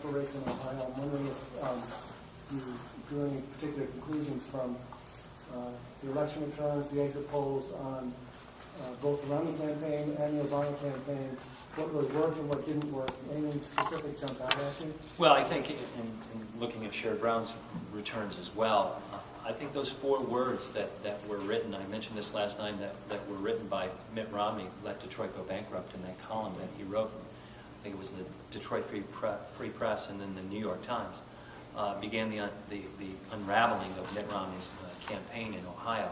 for race in Ohio. I'm wondering if you drew any particular conclusions from the election returns, the exit polls on both the Romney campaign and the Obama campaign. What really worked and what didn't work? Anything specific jump out at you? Well, I think in looking at Sherrod Brown's returns as well, I think those 4 words that were written, I mentioned this last night, that were written by Mitt Romney, Let Detroit Go Bankrupt, in that column that he wrote. I think it was the Detroit Free Press and then the New York Times, began the unraveling of Mitt Romney's campaign in Ohio.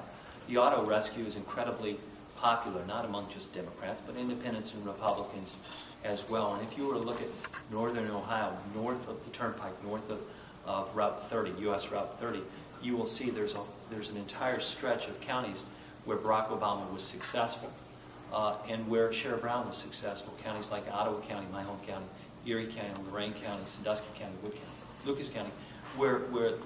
The auto rescue is incredibly popular, not among just Democrats, but independents and Republicans as well. And if you were to look at northern Ohio, north of the Turnpike, north of Route 30, U.S. Route 30, you will see there's an entire stretch of counties where Barack Obama was successful and where Sherrod Brown was successful. Counties like Ottawa County, my home county, Erie County, Lorain County, Sandusky County, Wood County, Lucas County, where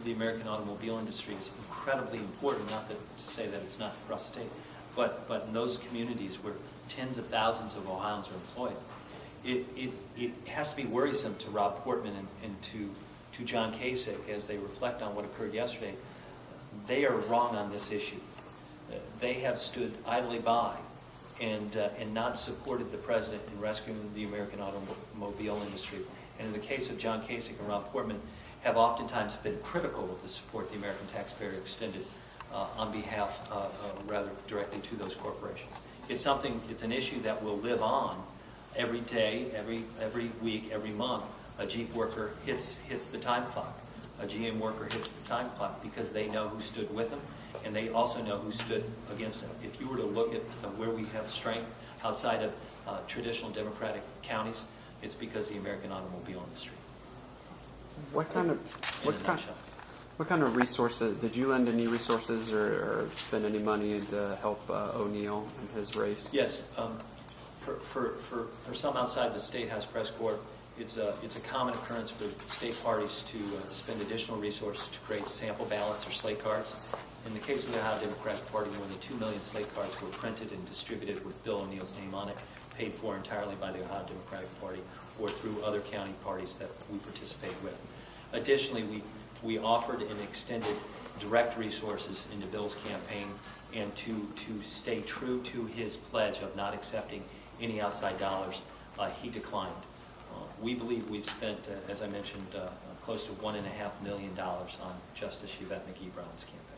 the American automobile industry is incredibly important, not to say that it's not for us state, but in those communities where tens of thousands of Ohioans are employed, it has to be worrisome to Rob Portman and to John Kasich as they reflect on what occurred yesterday. They are wrong on this issue. They have stood idly by and not supported the president in rescuing the American automobile industry. And in the case of John Kasich and Rob Portman, have oftentimes been critical of the support the American taxpayer extended on behalf, rather directly to those corporations. It's an issue that will live on every day, every week, every month. A Jeep worker hits the time clock. A GM worker hits the time clock because they know who stood with them, and they also know who stood against them. If you were to look at where we have strength outside of traditional Democratic counties, it's because of the American automobile industry. What kind of resources, did you lend any resources or spend any money to help O'Neill in his race? Yes. For some outside the State House Press Corps, it's a common occurrence for state parties to spend additional resources to create sample ballots or slate cards. In the case of the Ohio Democratic Party, more than 2 million slate cards were printed and distributed with Bill O'Neill's name on it, paid for entirely by the Ohio Democratic Party or through other county parties that we participate with. Additionally, we offered and extended direct resources into Bill's campaign and to stay true to his pledge of not accepting any outside dollars. He declined. We believe we've spent, as I mentioned, close to $1.5 million on Justice Yvette McGee Brown's campaign.